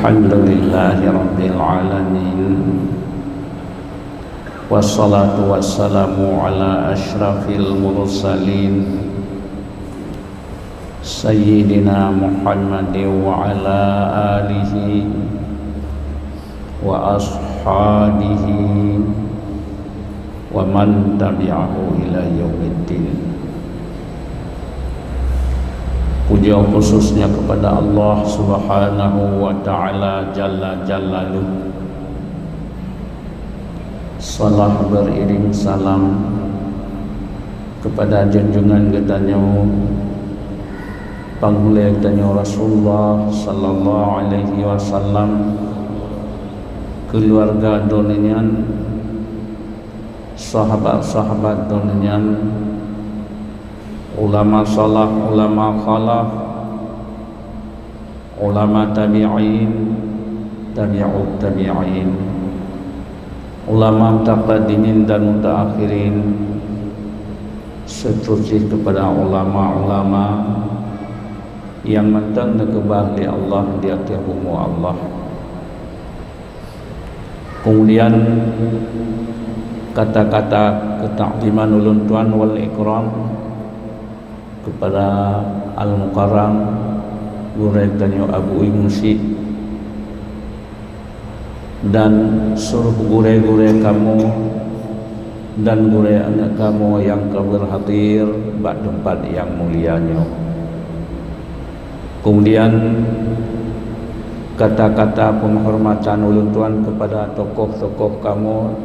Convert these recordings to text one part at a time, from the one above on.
Alhamdulillahi Rabbil Alamin, wassalatu wassalamu ala ashrafil mursalin Sayyidina Muhammadin wa ala alihi wa ashabihi wa man tabi'ahu ila yaumiddin. Puja khususnya kepada Allah Subhanahu wa ta'ala Jalla Jalaluh. Salah beriring salam kepada junjungan kita Panggula kita Rasulullah sallallahu alaihi wasallam, keluarga donian, sahabat-sahabat donian, ulama salah, ulama khalaf, ulama tabi'in, tabi'ut tabi'in, ulama mutaqaddimin dan mutaakhirin, seterusnya kepada ulama-ulama yang mentang kebahli Allah di atas bumi Allah. Kemudian kata-kata ketakdiman ulun tuan wal ikram kepada Al-Mukarram Guru Tanyo Abu Musi dan seluruh guru-guru kamu dan guru anak kamu yang berhadir pada tempat yang mulianya. Kemudian kata-kata penghormatan ulun tuan kepada tokoh-tokoh kamu,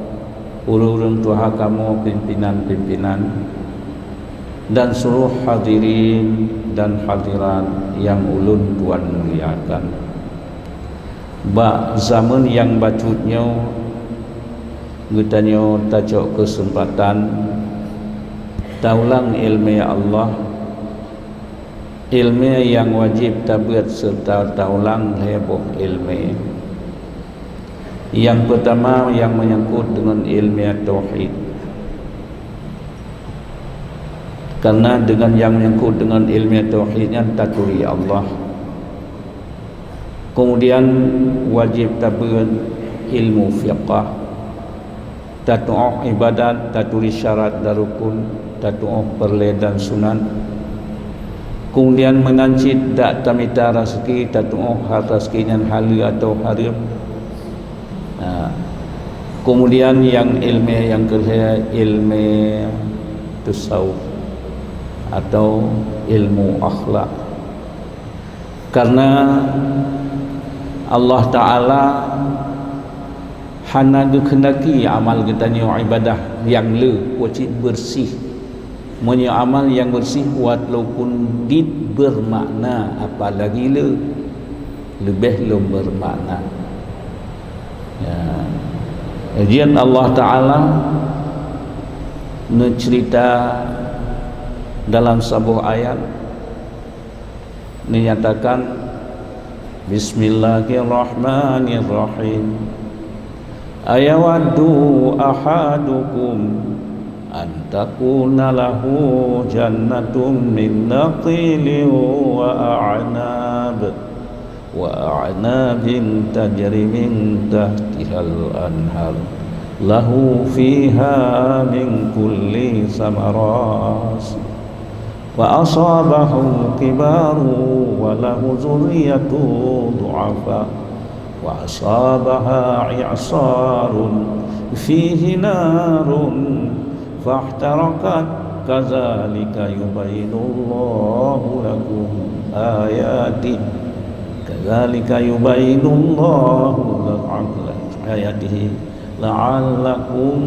ulun tua kamu, pimpinan-pimpinan dan seluruh hadirin dan hadirat yang ulun tuan muliakan. Zaman yang bacutnya gutanya tajuk kesempatan taulang ilmu Allah, ilmu yang wajib tabiat serta taulang heboh ilmu. Yang pertama yang menyangkut dengan ilmu tauhid, karena dengan yang menyangkut dengan ilmu tauhidnya taturi Allah. Kemudian wajib tabiat ilmu fiqh, tatu'ah ibadat, taturi syarat dan rukun, tatu'ah perle dan sunan. Kemudian mengancit dak tamita rezeki, tatu'ah rezekinya halal atau haram. Kemudian yang ilmu yang kedua ilmu tasawuf atau ilmu akhlak, karena Allah Ta'ala hana dikehendaki amal kita ni ibadah yang wajib bersih, punya amal yang bersih walaupun dit bermakna, apalagi lebih bermakna. Ya. Kemudian Allah Ta'ala mencerita dalam sebuah ayat menyatakan Bismillahirrahmanirrahim, ayawaddu ahadukum an takuna lahu jannatun min nakhilin wa a'nabin tajri min tahtihal anhar lahu fiha min kulli samarat wa asabahu kibaru wa lahu zurriyatu du'afa wa asabaha i'sarun fihi narun fahtarakat kadzalika yubayyinullahu lakum ayatihi kadzalika yubayyinullahu lakum ayatihi la'allakum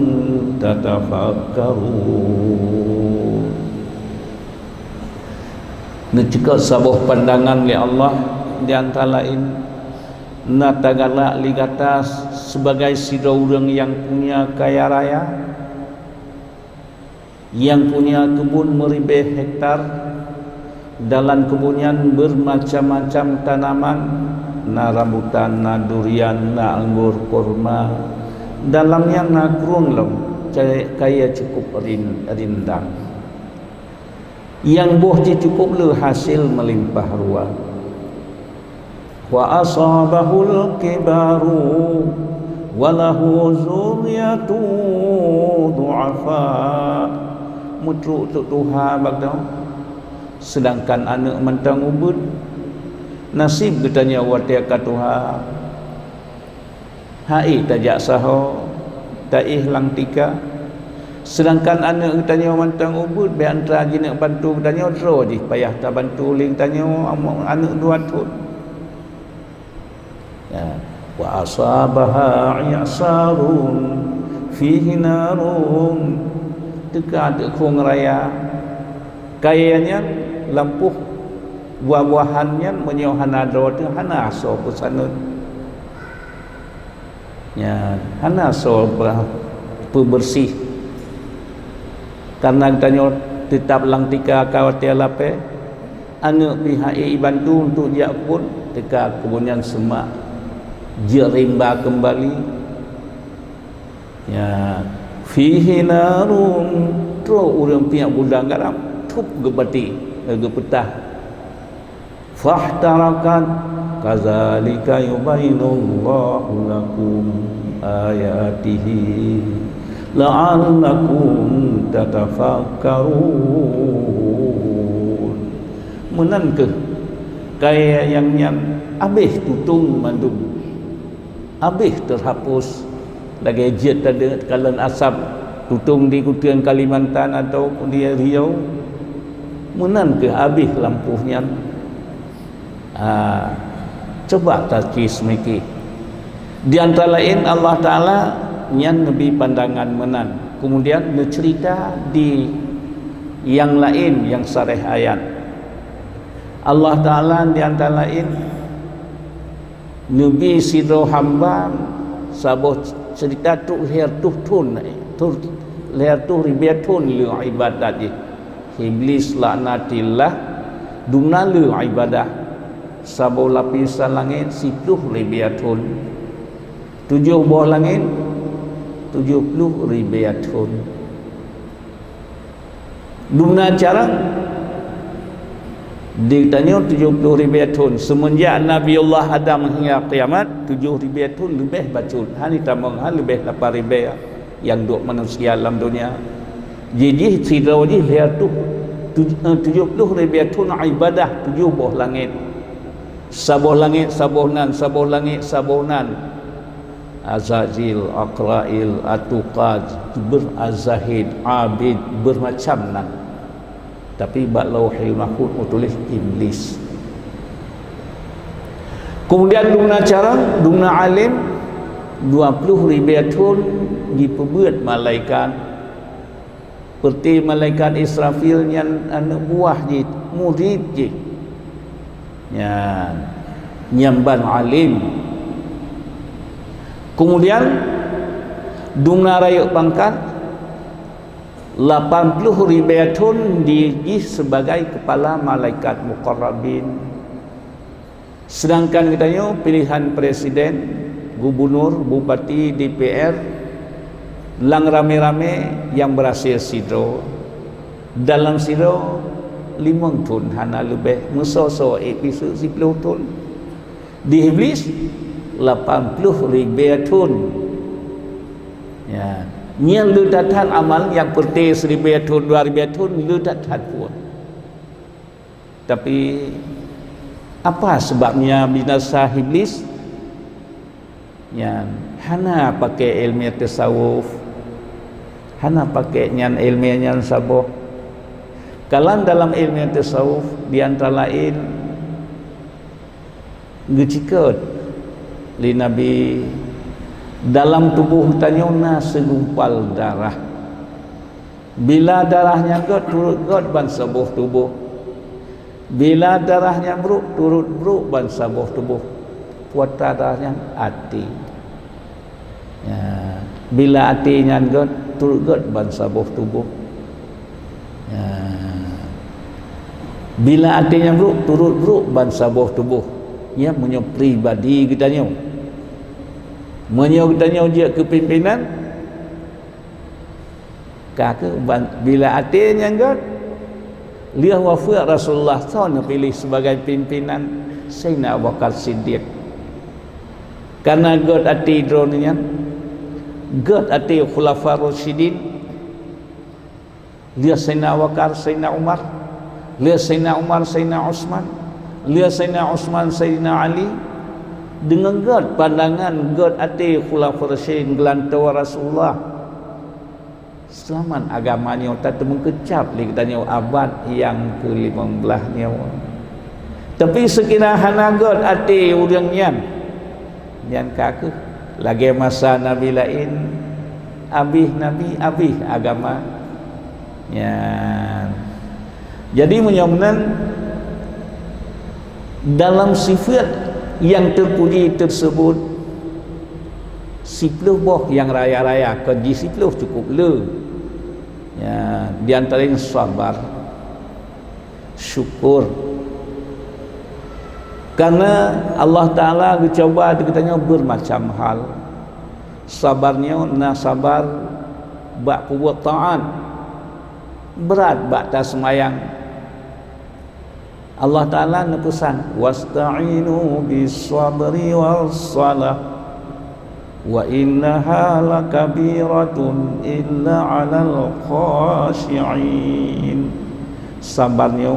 tatafakkarun. Ngecekak sebuah pandangan li Allah di antara lain natagala ligata sebagai sida urang yang punya kaya raya, yang punya kebun meribu hektar, dalam kebunnya bermacam-macam tanaman, na rambutan, na durian, na anggur, kurma, dalamnya na kerung kaya cukup rindang. Yang boh cukup le hasil melimpah ruah. wa asabahul kibaru wa lahu zuriyatu du'afa. Mutruk tuk Tuhan bagdau. Sedangkan anak mentang ubud nasib katanya watia ka Tuhan. Hai tajak saho taih lang tika. Sedangkan anak katanya mentang ubud be antara jinak bantu katanya ro je payah tak bantu ling tanya anak dua tu. Ya, wa asabaha i'sarun fihi narun. Teka ada kong raya kayanya lampuh buah-buahannya menyohan adro tu hana so pusanun. Ya, hana so bersih. Karena tanya tetap lang tika kawatia lape anak pihak bantu untuk dia pun teka kemudian semak dia rimba kembali. Ya, fihi narun tro urang pihak budang garam tup gebati gepetah fahtarakat kadzalika yubayyinullahu lakum ayatihi la'allakum tatafakkarun. Menan ke kaya yang habis tutung mandum habis terhapus lagi jet ada kalan asap tutung di Kutuan Kalimantan atau di Riau. Menan ke habis lampuhnya. Coba tajis miki. Di antara lain Allah Ta'ala yang Nabi pandangan menan. Kemudian bercerita di yang lain yang sarih ayat. Allah Ta'ala di antara lain Nabi sidro hamba saboh cerita tu leher tu tun leher tu ribiatun li ibadat iblis laknatillah duna li ibadah saboh lapisan langit situh ribiatun 7 buah langit 70 ribiatun duna carang ditanya 70 ribiatun semenjak Nabi Allah Adam hingga kiamat 7 ribiatun lebih bacun hani tambang lebih 8 ribiat yang duk manusia dalam dunia. Jadi sidra wajih lihat tu 70 ribiatun ibadah 7 buah langit sabuh langit sabuhnan sabuh langit sabuhnan Azazil, Aqrail, Atuqad, Azahid, Abid bermacam nan. Tapi bak lauhil mahfuz tulis iblis. Kemudian duna cara duna alim 20 ribiatun diperbuat malaikat seperti malaikat Israfil yang anak buah je murid je ya nyamban alim. Kemudian duna rayuk pangkat 80 ribiatun diiji sebagai kepala malaikat muqarrabin. Sedangkan katanya pilihan presiden, gubernur, bupati, DPR lang rame-rame yang berhasil sidro dalam sidro 5 tun hana lebih musoso episode 10 tun di iblis 80 ribiatun ya yang ledatan amal yang perti 1000 tahun 2000 tahun ledatan pun. Tapi apa sebabnya binasa iblis? Yang hana pakai ilmu tasawuf, hana pakai nyan ilmu nyan saboh. Kalau dalam ilmu tasawuf di antara lain ngecikot li Nabi dalam tubuh tanyona segumpal darah. Bila darahnya god turut god ban sabuh tubuh. Bila darahnya bruk turut bruk ban sabuh tubuh. Puata darahnya hati. Ya. Bila hatinya god turut god ban sabuh tubuh. Ya. Bila hatinya bruk turut bruk ban sabuh tubuh. Ya punya pribadi kita nyo. Menyok tanya dia kepimpinan kakak bila artinya kan liah wafat Rasulullah SAW pilih sebagai pimpinan Sayyidina Abu Bakar Siddiq. Karena god ati droninya, god ati khulafa rasyidin, dia Sayyidina Abu Bakar, Sayyidina Umar, dia Sayyidina Umar, Sayyidina Utsman, dia Sayyidina Utsman, Sayyidina Ali, dengan god pandangan god ati khulafa rasyidin gelantau Rasulullah. Selamat agamanya tak mengkecap li katanya abad yang ke-15 nyawa. Tapi sekira hana god ati urang nyan kaku lagi masa nabi lain abih nabi abih agama nyan. Jadi menyamanan dalam sifat yang terpuji tersebut 10 boh yang raya-raya ke 10 cukup le. Ya, di antaranya sabar, syukur. Karena Allah Ta'ala mencoba katanya bermacam hal. Sabarnya na sabar bak buat taat. Berat bak tak semayang. Allah Ta'ala nepesan wasta'inu bis-sabri was-salah wa innaha lakabiratun illa 'alal khashi'in. Sabarnya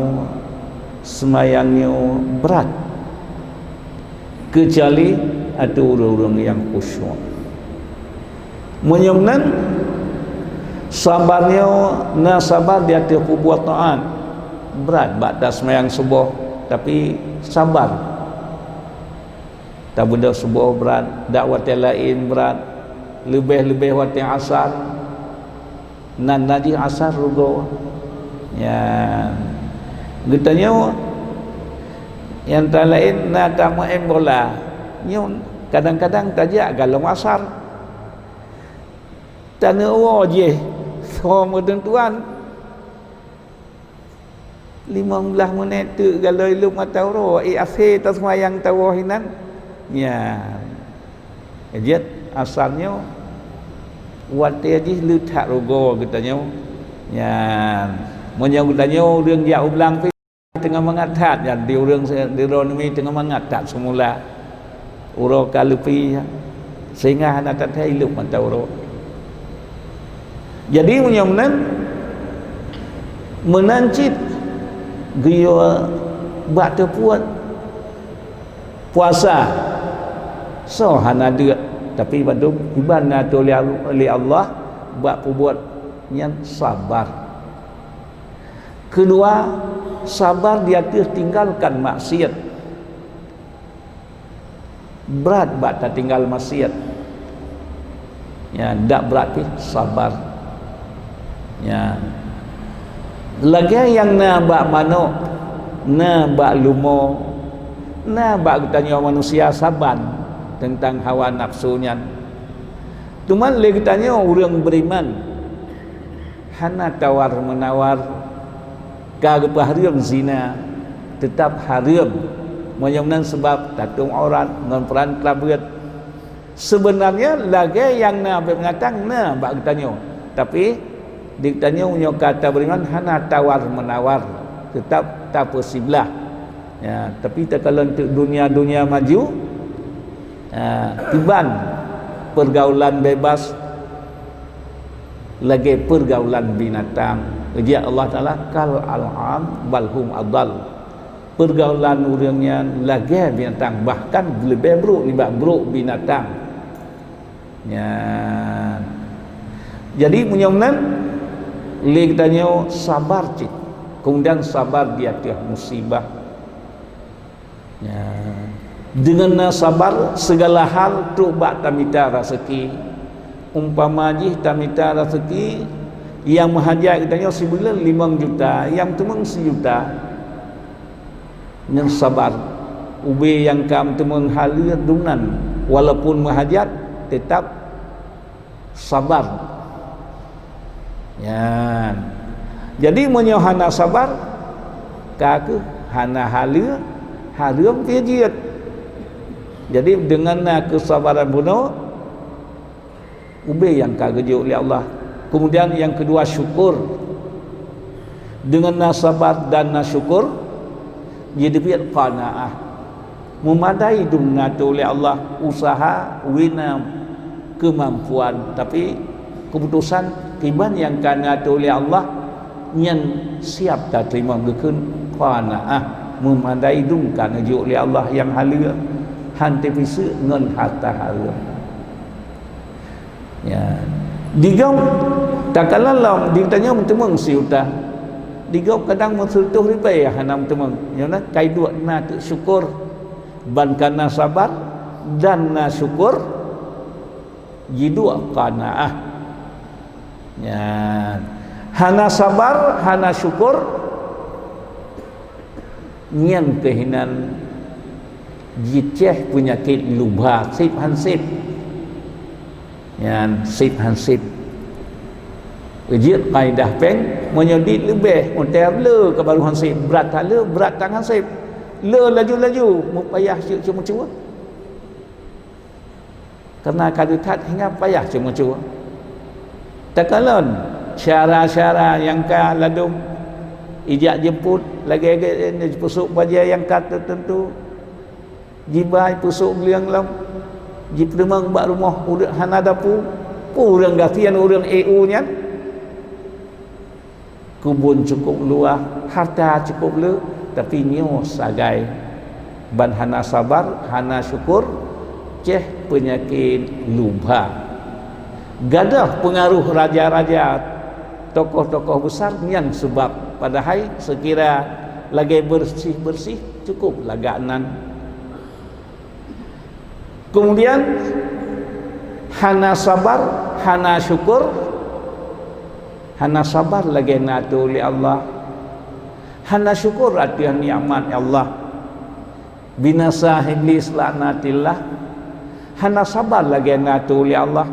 semayangnya berat kecuali ada orang-orang yang khusyuk. Menyemnan sabarnya na sabar di atas perbuatan taat berat batas semayang subuh tapi sabar. Tak benda subuh berat, dakwat yang lain berat, lebih-lebih waktu asar, nan najis asar rugo. Ya, getanya yang tak lain nak tak main bola. Nyon kadang-kadang tajak galong asar. Tanya je, semua tuan 15 minit tu kalau ilmu mata ro, akhir tak semayang tawahinan. Ya, jet asalnya waktu aja letak rogo katanya. Ya, menyang katanya orang dia ulang tengah mengatat ya di orang di ronmi tengah mengatat semula. Uro kalupi sehingga anak tak hidup mata uro. Jadi menyamnan menancit gaya bak terpuat puasa. So hana dia tapi badum ibana tu oleh Allah buat perbuat yang sabar. Kedua, sabar di atas tinggalkan maksiat. Berat tak tinggal maksiat. Ya, tak berarti sabar. Ya. Lagi yang na bak mano, na bak lumo, na bak tanya manusia saban tentang hawa nafsunya. Cuman lagi tanya orang beriman hana tawar menawar kagak haram zina tetap haram menyamnan sebab tatung aurat ngan peran kelabat. Sebenarnya lagi yang Nabi mengatakan na bak tanya tapi ditanya punya kata beriman hana tawar menawar tetap tak posible. Ya, tapi kalau untuk dunia maju tiban pergaulan bebas lagi pergaulan binatang. Dia Allah Ta'ala kal al'am balhum adal. Pergaulan orangnya lagi binatang bahkan lebih buruk ni buruk binatang. Ya. Jadi menyamnan li tanya sabar cik. Kemudian sabar di atas musibah. Ya. Dengan sabar segala hal tu bak tamita rezeki. Umpama jih tamita rezeki yang menghajat katanya sebulan 5 juta, yang temung 1 juta. Yang sabar. Ubi yang kam temung halir dunan walaupun menghajat tetap sabar. Ya. Jadi menyohana sabar kaku hana halir harum fijiat. Jadi dengan kesabaran bunuh ubi yang kagejuk oleh Allah. Kemudian yang kedua syukur. Dengan sabar dan syukur jadi biar qanaah. memadai dunatu oleh Allah, usaha wina kemampuan, tapi keputusan tiban yang kanatu oleh Allah yang siap tak terima gekun qanaah memadai dungkan aja oleh Allah yang halia hanti bisa ngan harta haram. Ya, digau tak kalah ditanya mentemung si utah. Digau kadang mensutuh ribai hanam temung. Ya na kai dua na tu syukur ban kana sabar dan na syukur jidua qanaah. Ya, hana sabar, hana syukur nyan kehinan jiceh penyakit lubha sip hansip. Yan sip hansip. Ujit kaidah peng menyodit lebih monter le ke baru hansip berat tak le berat tak hansip le laju-laju mu payah cuma-cuma karena kadutat hingga payah cuma-cuma takalon syara-syara yang ka ladum ijak jemput lagi pusuk baja yang kata tertentu jibai pusuk beliang lam jipremang bak rumah urang hana dapu urang gafian urang EU nya kubun cukup luah, harta cukup le, tapi nyo sagai ban hana sabar, hana syukur, ceh penyakit lubha. Gadah pengaruh raja-raja, tokoh-tokoh besar yang sebab padahal sekira lagi bersih-bersih cukup laganan. Kemudian hana sabar, hana syukur, hana sabar lagi natu oleh Allah, hana syukur atas nikmat Allah, binasa iblis laknatillah, hana sabar lagi natu oleh Allah,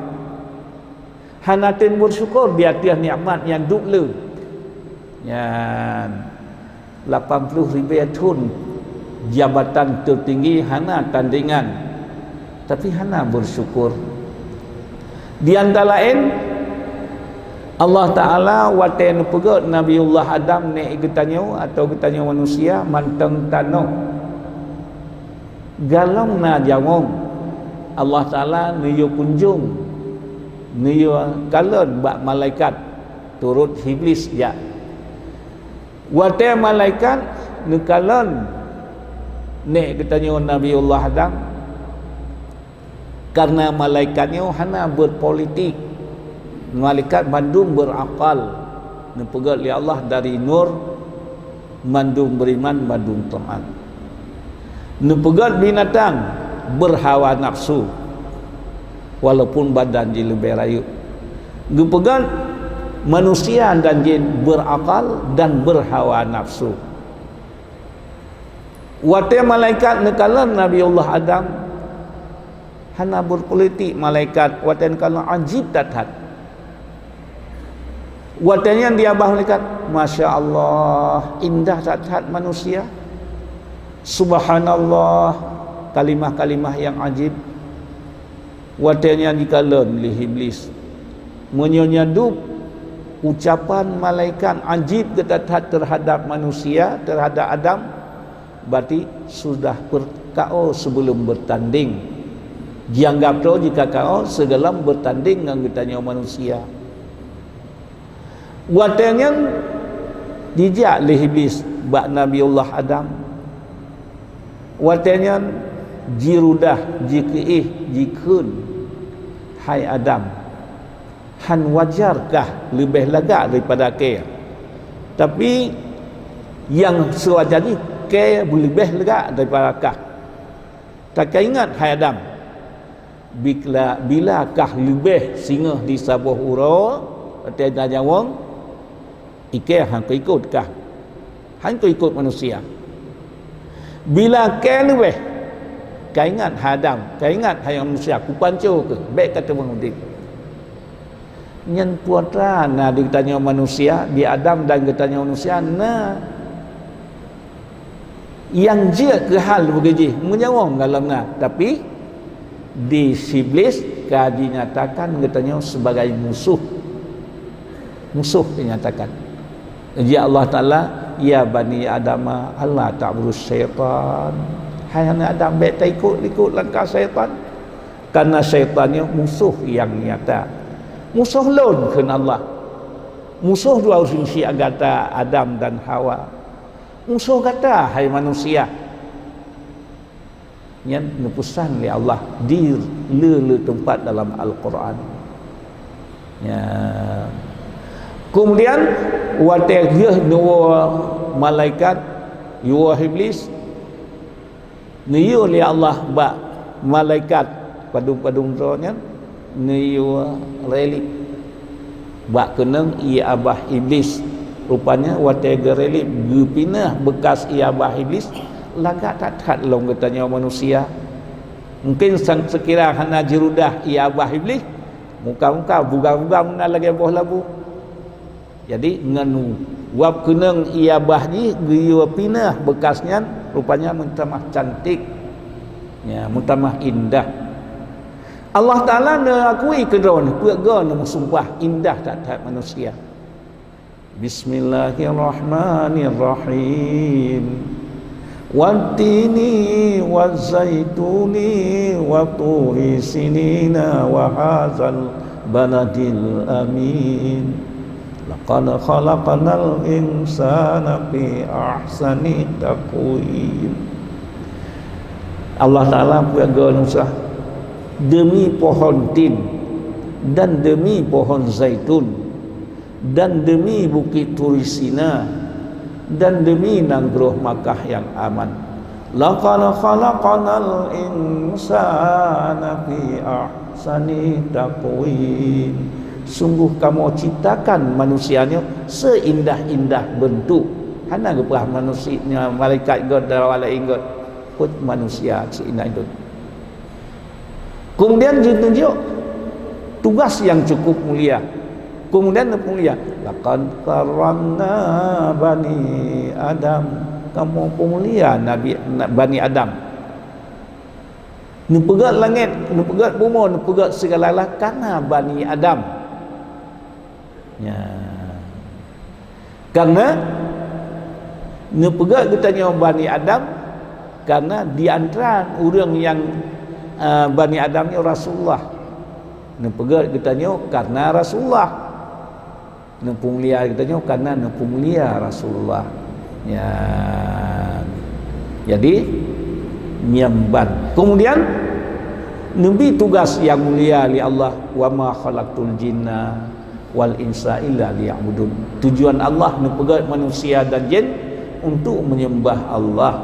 hana tin bersyukur di atas nikmat yang dulu yang 80,000 tahun jabatan tertinggi hana tandingan, tapi hana bersyukur. Di antara lain Allah Ta'ala waten pegot Nabiullah Adam ne getanyo atau getanyo manusia manteng tanok galong na jawong Allah Ta'ala niyo kunjung niyo kalon bak malaikat turut iblis ya waten malaikat ni kalon ne getanyo Nabiullah Adam karena malaikatnya hana berpolitik. Malaikat mandum berakal nepegat li Allah dari nur mandum beriman mandum taat nepegat binatang berhawa nafsu walaupun badan je lebih rayu nepegat manusia dan jin berakal dan berhawa nafsu wate malaikat nekalan Nabiullah Adam hana berpolitik malaikat wate nekalan ajib tatat watanya dia bah malaikat, Masya Allah indah tat manusia, subhanallah kalimah-kalimah yang ajib. Watanya dikalon li iblis menyonyadup ucapan malaikat ajib ketat terhadap manusia, terhadap Adam, berarti sudah berkao sebelum bertanding. Dianggap tu jika kau segelam bertanding dengan getanya manusia. Watanya dijak li iblis bak Nabiullah Adam. Watanya jirudah jikeih jikun hai Adam han wajarkah lebih lega daripada ke tapi yang sewajarnya ke lebih lega daripada kah tak ingat hai Adam bilakah lebih singa di sabuh uro atau jawang ike hang ikut kah hang ikut manusia bila ke lebih kau ingat hadam kau ingat hai manusia ku pancu ke baik kata mengudik nyen puatra na ditanya manusia di Adam dan ditanya manusia na yang je ke hal begitu menyawang dalam na tapi di iblis ka dinyatakan ditanya sebagai musuh dinyatakan. Ya Allah Ta'ala, ya bani Adama Allah ta'budu syaitan Hai anak Adam, baik tak ikut langkah syaitan. Karena syaitannya musuh yang nyata. Musuh lon ke Allah. Musuh dua urusi agata Adam dan Hawa. Musuh kata hai manusia. Yang nepusan oleh Allah di le tempat dalam Al-Quran. Ya. Kemudian watagih dua malaikat yuwa iblis niyu oleh Allah ba malaikat padung-padung rohnya niyu relip ba keneng ia abah iblis rupanya watagih relip gepinah bekas ia abah iblis lagak tak long katanya manusia mungkin sekira hana jerudah ia abah iblis muka-muka buga-buga mana lagi boh labu jadi nganu wab keneng ia bahji giwa pinah bekasnya rupanya muntamah cantik ya muntamah indah Allah Taala akui kedon pegon sumpah indah tak manusia Bismillahirrahmanirrahim Wattini wazzaituni wa turi sinina wa hadzal baladil amin laqad khalaqnal insana fi ahsani taqwim. Allah Taala berfirman demi pohon tin dan demi pohon zaitun dan demi bukit Turi Sina dan demi Nanggruh Makkah yang aman. Laqad khalaqnal insana fi ahsani taqwim. Sungguh kamu ciptakan manusianya seindah-indah bentuk. Hana gepah manusia malaikat god darawala ingot put manusia seindah itu. Kemudian ditunjuk tugas yang cukup mulia. Kemudian mulia laqad karramna bani Adam, kamu pemulia Nabi Bani Adam. Nu pegat langit, nu pegat bumi, nu pegat segala karena Bani Adam. Ya. Karena nu pegat katanya Bani Adam karena di antara orang yang Bani Adamnya Rasulullah. Nu pegat katanya karena Rasulullah. Nempung lia kita nyo karena nempung lia Rasulullah ya. Jadi nyamban kemudian nabi tugas yang mulia li Allah wa ma khalaqtul jinna wal insa illa liya'budun. Tujuan Allah mempegat manusia dan jin untuk menyembah Allah.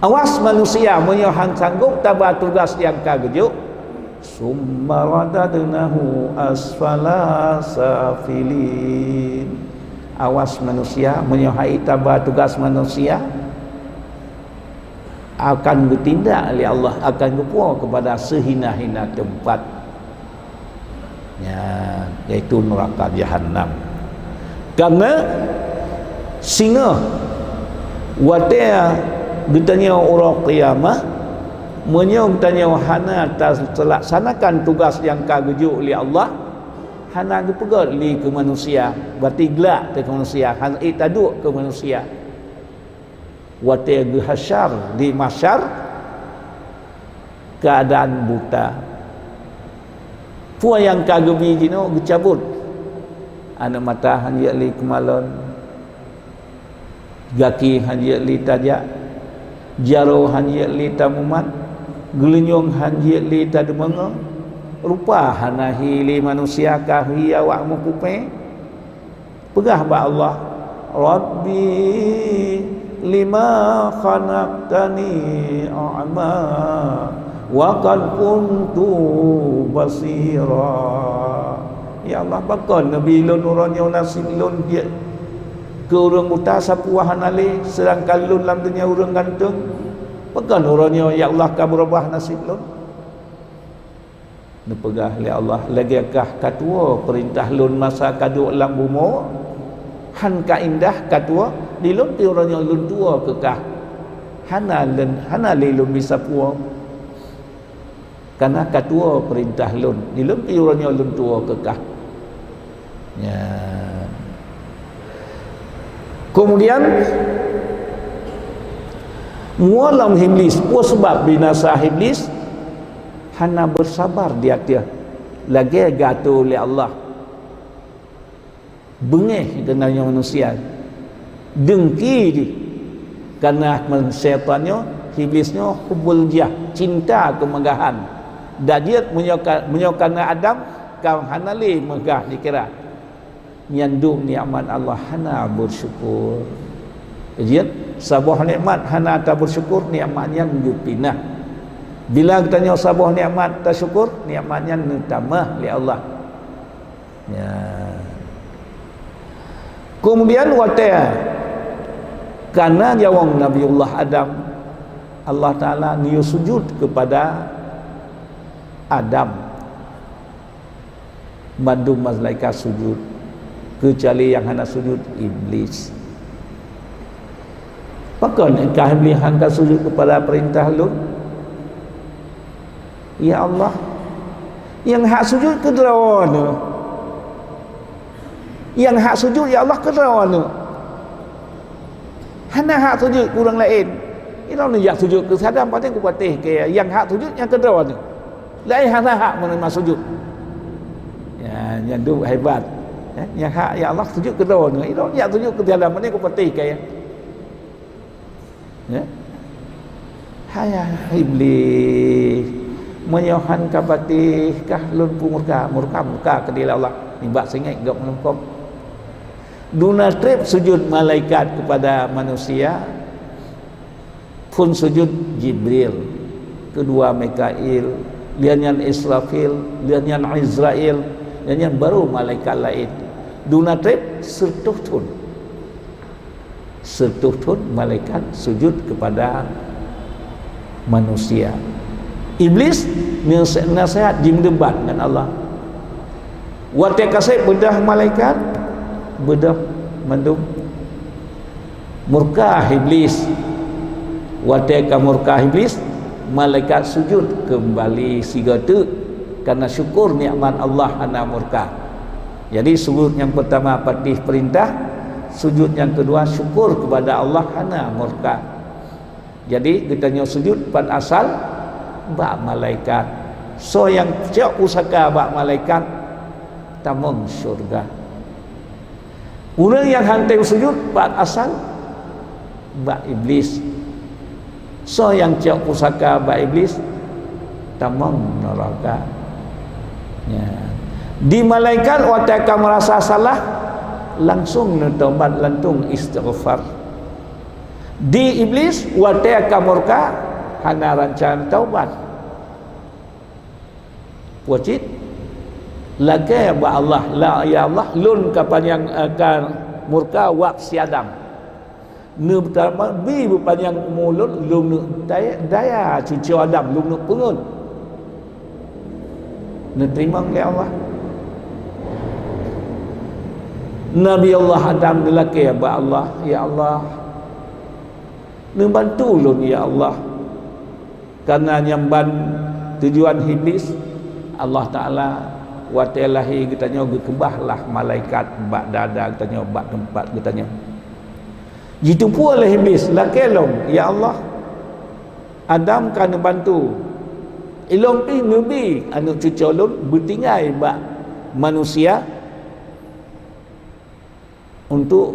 Awas manusia menyohan sanggup tabah tugas yang kagejuk summa radadnahu asfala safilin. Awas manusia menyohai tabah tugas manusia akan bertindak oleh Allah, akan berpuas kepada sehina-hina tempat ya, yaitu neraka jahanam. Karena singa watea ditanya orang qiyamah menyong tanya hana terlaksanakan tugas yang kagejuk oleh Allah, hana gepegat li ke manusia, berarti gelak ke manusia, hana taduk ke manusia. Wate gehasyar di masyar keadaan buta. Puan yang kagebi jino gecabut. Ana mata hanjak li kemalon. Gaki hanjak li tajak. Jaro hanjak li tamumat. Gelenyong hanjak li tademenga. Rupa hanahi li manusia kahi awak mukupe. Pegah ba Allah. Rabbi lima khalaqtani a'ma wa qad kuntu basira. Ya Allah, bakon nabi lun urang nasib lun dia ke urang buta sapuah nali sedangkan lun lam dunia urang gantung. Bakon urangnya ya Allah ka berubah nasib lun. Nepegah oleh Allah lagi akah katua perintah lun masa kadu lam bumo han ka indah katua di lun ti orangnya lun tua kekah hana lun bisa puang karena katua perintah lun di lun ti orangnya lun tua kekah ya. Kemudian Mualam iblis pun sebab binasa iblis hana bersabar dia lagi gato oleh Allah bengih kenanya manusia dengki dia karena syaitannya iblisnya hubul dia cinta kemegahan dan dia menyokan Adam kau hana li megah dikira nyandung nikmat Allah hana bersyukur dia sabah nikmat hana tak bersyukur nikmatnya pindah. Bila kita tanya sabah nikmat tak syukur nikmatnya tambah oleh Allah. Ya. Kemudian watea karena jawab Nabiullah Adam Allah Taala niu sujud kepada Adam. Bandung malaikat sujud kecuali yang hendak sujud iblis. Pakon engkau iblis hendak sujud kepada perintah lu? Ya Allah, yang hak sujud ke derawana? Yang hak sujud ya Allah ke derawana? Hana hak sujud kurang lain. Ila ni jak sujud ke sadam patih ku patih ke yang hak sujud yang ke derawana. Lain hana hak menerima sujud. Ya, yang tu hebat. Yang hak ya Allah sujud ke derawana. Ila ni jak sujud ke dalam patih ku patih ke ya. Hayah iblis menyohan kabati kah lun pu murka ke dia Allah nimba sengai gak melengkop duna trip sujud malaikat kepada manusia pun sujud Jibril kedua Mikail lianyan Israfil lianyan Izrail lianyan baru malaikat lain duna trip sertuh tun malaikat sujud kepada manusia. Iblis nasihat jimdebat dengan Allah. Watak kasih bedah malaikat, bedah mandum murka iblis. Watak murka iblis, malaikat sujud kembali sigatu karena syukur nikmat Allah ana murka. Jadi sujud yang pertama patih perintah, sujud yang kedua syukur kepada Allah hana murka. Jadi kita nyo sujud pada asal bak malaikat. So yang cak pusaka bak malaikat tamong syurga. Orang yang hantai sujud pada asal bak iblis. So yang cak pusaka bak iblis tamong neraka. Ya. Di malaikat waktu kamu merasa salah langsung netobat lantung istighfar. Di iblis waktu kamu murka hana rancangan taubat. Wajib lagi ba Allah la ya Allah lun kapan yang akan murka wak si Adam. Ne pertama bi panjang mulut lun daya cucu Adam lun pengun. Ne terima oleh Allah. Nabi Allah Adam lelaki ba Allah ya Allah ne bantu lun ya Allah karena nyamban tujuan iblis Allah Ta'ala watilahi katanya kebahlah malaikat bak dada katanya bak tempat katanya jitu pun oleh iblis lakelong ya Allah Adam kan bantu ilong pi nabi anu cucu lun bertinggai bak manusia untuk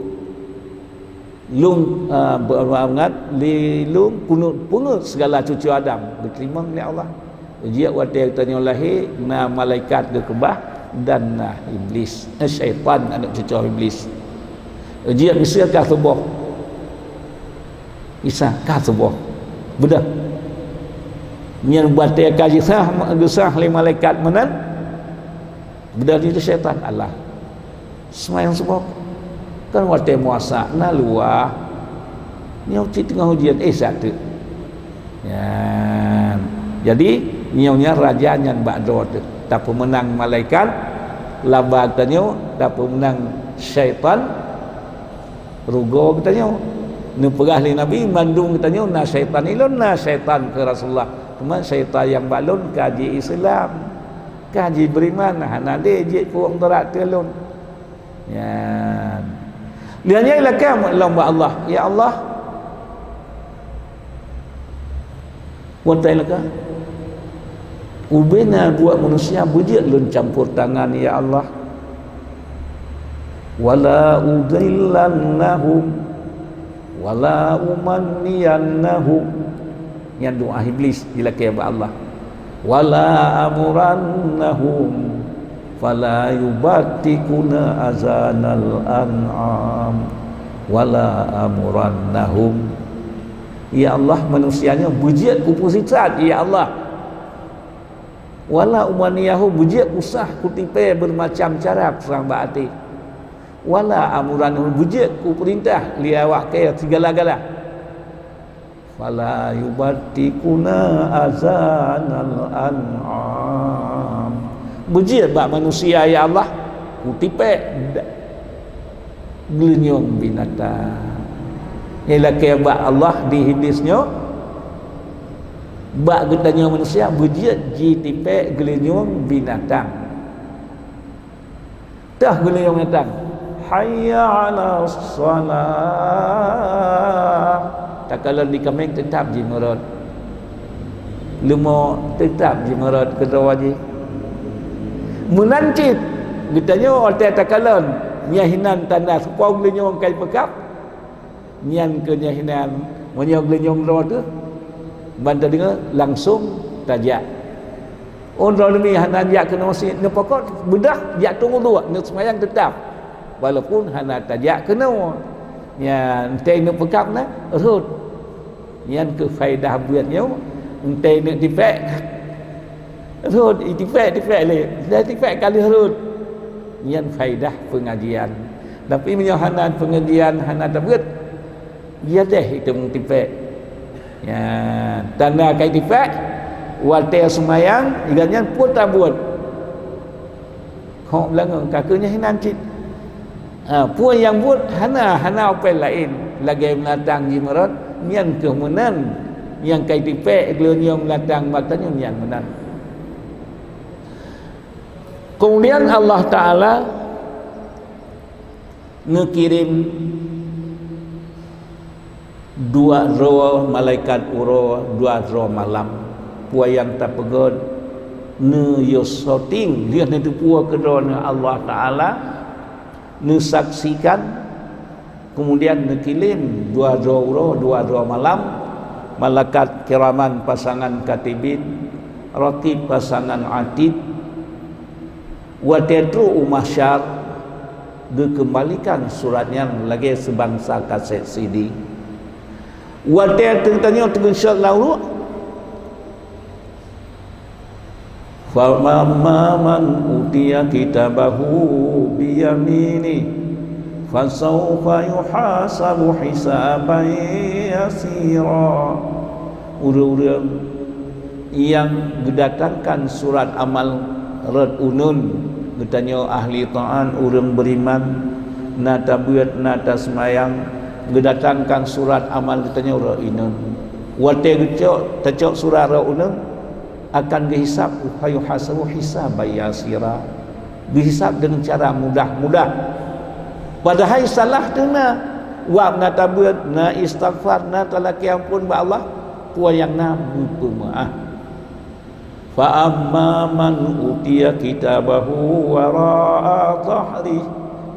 lung berangat lilung punut segala cucu Adam diterima oleh Allah. Dia waktu tanya lahir na malaikat ke kebah dan na iblis syaitan anak cucu iblis. Dia bisa kah tubuh? Bisa kah tubuh? Bedah. Yang buat dia kaji sah le malaikat menan. Bedah itu syaitan Allah. Semua yang sebab kan waktu muasa na luah nyau ci tengah ujian satu ya jadi nyaunya raja yang bakdo tak pemenang malaikat laba katanya tak pemenang syaitan rugo katanya nu perah li nabi mandung katanya na syaitan ilon na syaitan ke Rasulullah teman syaitan yang balon kaji Islam kaji beriman hana de je kurang terat telon ya liannya ilakam lamba Allah ya Allah Wantai laka ubena buat manusia bujit lun campur tangan ya Allah. Wala udillannahum wala umanniyannahum, yang doa iblis bila kaya Allah. Wala amurannahum fala yubattikuna azanal an'am wala amurannahum. Ya Allah, manusianya bujit kupusitat ya Allah. Wala umaniyahu bujit usah kutipe bermacam cara serang baati. Wala amurannahum bujit ku perintah liawak kaya segala-gala. Fala yubattikuna azanal an'am. Bujit bak manusia ya Allah kutipe gelenyong binatang. Ialah kaya bak Allah di hadisnya bak getanya manusia bujit ji tipe gelenyong binatang. Dah gelenyong binatang. Hayya 'alas salah. Tak kalau di kambing tetap ji merot. Lemo tetap ji merot kedua ji. Munancit getanya otak takalon nyahinan tanda sepau gelenyong kai pekap. Nyan ke nyahinan menyong gelenyong ro tu banda dengar langsung tajak. Orang ni hanan jak kena masih ne pokok bedah jak tunggu dua ne semayang tetap. Walaupun hana tajak kena. Nyan tei ne pekap na rut. Nyan ke faedah buatnya tei ne difek. Rut itifek le. Dah difek kali rut. Nyan faedah pengajian. Tapi menyohanan pengajian hana tabut. Dia deh itu mengtipek. Ya, tanda kai tipek walte semayang iganya pun tabut. Kok belanga kakunya hinan cit. Puan yang buat hana apa lain lagi melatang jimarat nyan kemunan yang kai tipek gelenyong melatang matanya nyan menan. Kemudian Allah Taala ngekirim dua roh malaikat uro dua roh malam puan yang tak pegod ne yosoting dia ne tu puan kedona Allah Taala ne saksikan kemudian ne kirim dua roh malam malaikat kiraman pasangan katibin raqib pasangan atid wa tadru mahsyar dikembalikan suratnya lagi sebangsa kaset CD. Wadah tentangnya dengan syaitan lu. Man utiya kitabahu biyamini fasawfa yuhasabu hisaban yasira. Orang-orang yang didatangkan surat amal red unun getanya ahli ta'an orang beriman nata buat nata semayang gedatangkan surat amal ditanya ura inun wate gecok surat ura unun akan dihisap hayuhasabu hisaban yasira, dihisap dengan cara mudah-mudah. Padahal salah tena wa nata buat na istighfar na talaki ampun ba Allah puan yang na pemaaf. Fa amma man utiya kitabahu wara'a dhahri,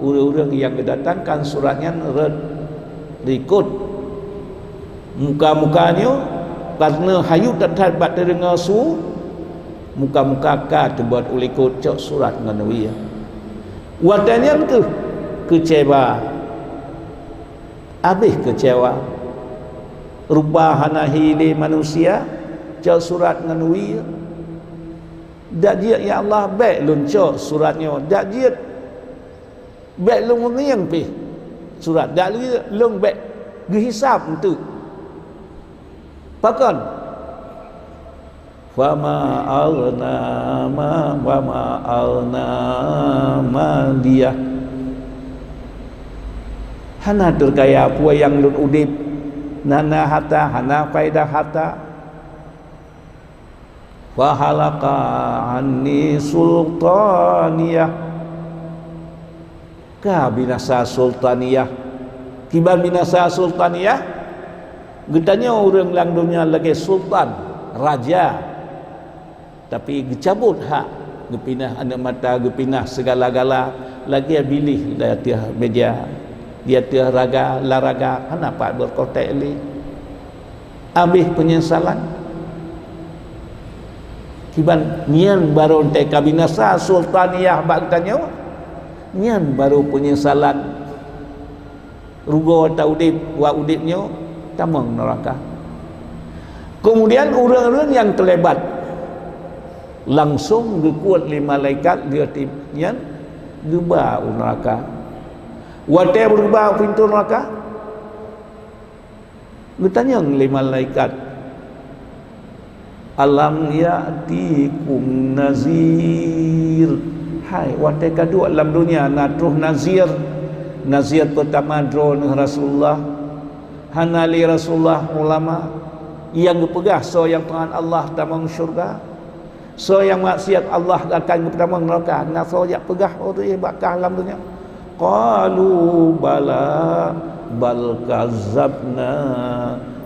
orang-orang yang didatangkan suratnya ikut muka-mukanya karena hayu tak bat dengar su muka-muka ka terbuat ulikut cok surat nganwi wadanya ke kecewa habis kecewa rubah hili manusia cok surat nganwi dak dia ya Allah baik lun cok suratnya dak dia baik lun mengiang pi surat dak lung baik dihisap untuk pakon fama alna dia hana terkaya puai yang lun udip nana hata hana faedah hata wa halaka anni sultaniyah ka binasa sultaniyah kibar binasa sultaniyah getanya orang lang dunia lagi sultan raja, tapi gecabut hak gepinah anak mata, gepinah segala-gala lagi bilih dia tiah meja, dia tiah raga laraga kenapa berkotek li habis penyesalan kiban nian baru te kabinasa sultaniyah bak tanya nian baru penyesalan rugo ta udip wa udipnya tamang neraka. Kemudian orang-orang yang terlibat langsung dikuat li malaikat dia tipian geba neraka. Wate berubah pintu neraka. Bertanya li malaikat, alam ya'tikum nazir. Hai wate kedua dalam dunia natruh nazir. Nazir pertama drone Rasulullah. Hanali Rasulullah ulama yang gepegah so yang Tuhan Allah tamang syurga, so yang maksiat Allah akan tamang neraka. Nah so jak pegah orang bakal dalam dunia. Qalu bala bal kazabna.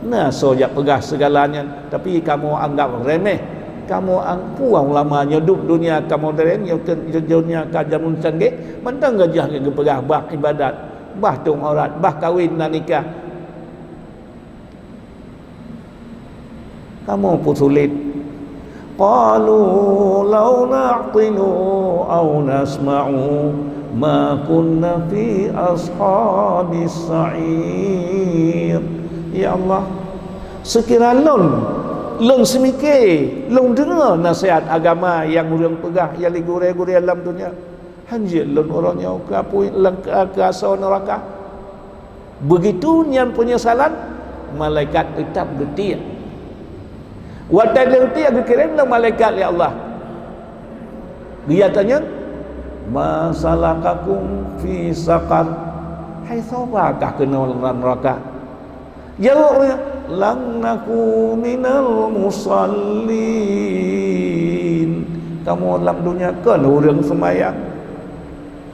Nah so jak pegah segalanya, tapi kamu anggap remeh, kamu puang lama hidup dunia kamu dereng dunia kajamun canggih mentang gajah ke pegah bah ibadat, bah tung aurat, bah kawin dan nikah. Kamu pun sulit. Qalu law na'qilu aw nasma'u ma kunna fi ashabis sa'ir. Ya Allah, sekira long semikir, long dengar nasihat agama yang urang pegah yang ligure-gure dalam dunia. Hanjil long orangnya ke apui ke asal neraka. Begitu nyan penyesalan, malaikat tetap getir. Watai dia dikirimlah malaikat ya Allah. Dia tanya, masalakakum fi saqar. Hai sobakah kena neraka? Jawabnya, lam naku minal musallin. Kamu dalam dunia kan orang semayang.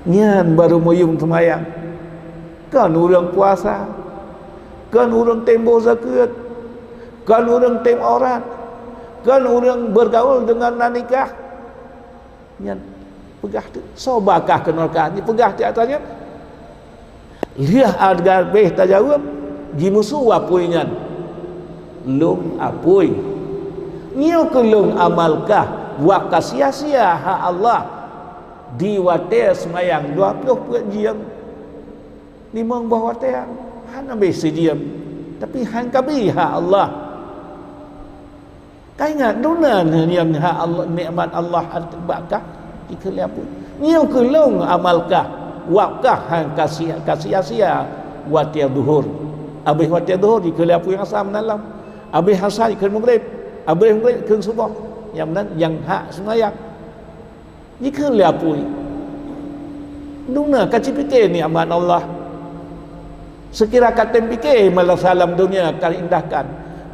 Nyan baru muyung semayang. Kan orang puasa. Kan orang tembo zakat. Kan orang tem aurat. Kan orang bergaul dengan nikah. Nyan pegah tu sobakah ke neraka ni pegah di atasnya. Lihat agar beh tak jawab ji musuh apui nyan. Lung apui. Nyo ke lung amalkah wa kasia-sia ha Allah di wate semayang 20 pun jiam. Nimang bawa teang han ambil sejiam. Tapi han kabi ha Allah. Kau ingat dunan yang Allah nikmat Allah bakah dikeliapu. Nyo kelong amalkah wakah hang kasih sia watia duhur. Habis watia duhur dikeliapu yang asam dalam. Habis asar ikut maghrib. Habis maghrib ikut subuh. Yang mana yang hak semayang. Dikeliapu. Duna kaci fikir ni amat Allah. Sekira katem fikir malah salam dunia kali indahkan.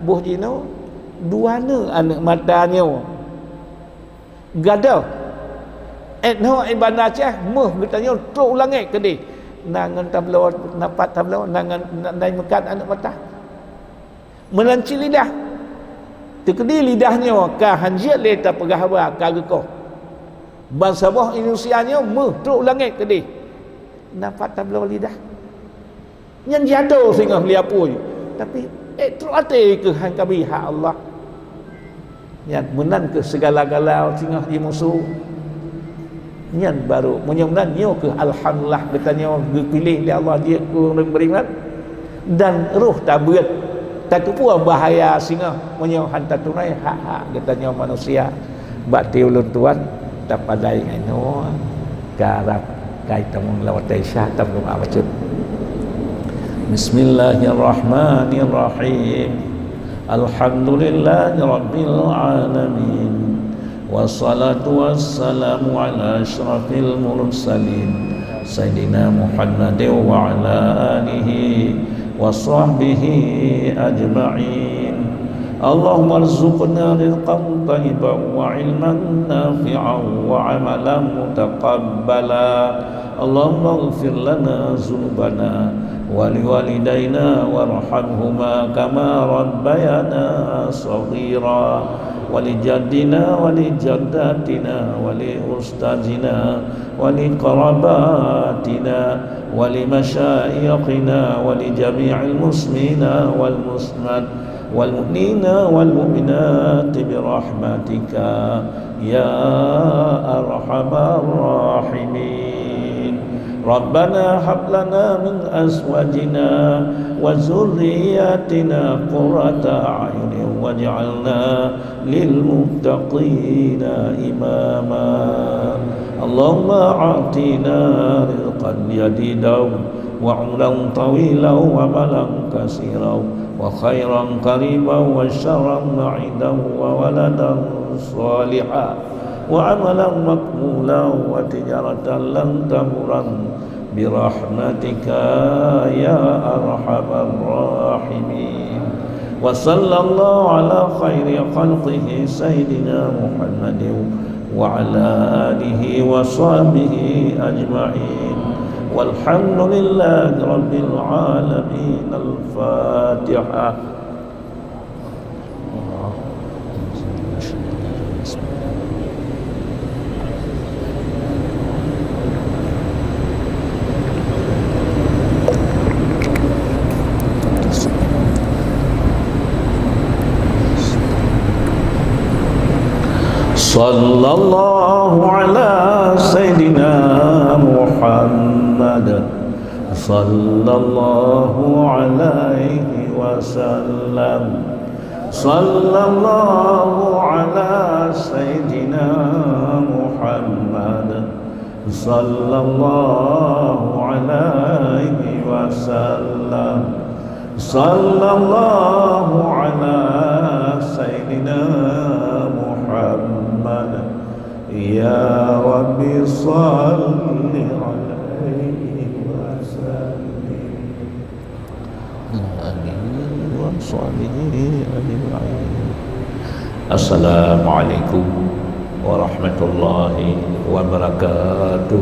Buh jino duana anak matanya gadah no ibadah cah muh bertanya truk langit ke di nangan tablo napat tablo nangan naik mekat anak mata melanci lidah tekedi lidahnya ka hanjia leta pegah ba ka gekoh bangsa boh inusianya muh truk langit ke di napat tablo lidah nyan jatuh sehingga liapui tapi truk ate ke hang kabi hak Allah yang menang ke segala-gala sehingga di musuh nyan baru menyemenan nyo ke alhamdulillah bertanya pilih dia Allah dia kurang beriman dan roh tabiat tak pua bahaya sehingga menyo hantar tunai hak-hak bertanya manusia bakti ulun tuan tak padai ngano garap kaitan lawat Aisyah tamung awajud. Bismillahirrahmanirrahim. Alhamdulillahi Rabbil Alamin. Wassalatu wassalamu ala ashrafil mursalin Sayyidina Muhammad wa ala alihi wa sahbihi ajma'in. Allahumma arzuqna rizqan tayyiban wa ilman nafi'an wa amalan mutaqabbala. Allahumma ighfir lana dzunubana ولوالدينا وارحمهما كما ربيانا صغيرا ولجدنا ولجداتنا ولأستاذنا ولقراباتنا ولمشايخنا ولجميع المسلمين والمسلمات والمؤمنين والمؤمنات برحمتك يا أرحم الراحمين. ربنا هب لنا من أزواجنا وذرياتنا قرة أعين واجعلنا للمتقين إماما. اللهم أعطنا رزقا جديدا وعمرا طويلا وملا كثيرا وخيرا قريبا وشرا بعيدا وولدا صالحا وعملا مقبولا وتجارة لن تبرا برحمتك يا أرحم الراحمين. وصلى الله على خير خلقه سيدنا محمد وعلى آله وصحبه أجمعين والحمد لله رب العالمين. الفاتحة. صلى الله على سيدنا محمد صلى الله عليه وسلم. صلى الله على سيدنا محمد صلى الله عليه وسلم. صلى الله على سيدنا محمد يا ربي صل عليه وسلم. Assalamualaikum warahmatullahi wabarakatuh.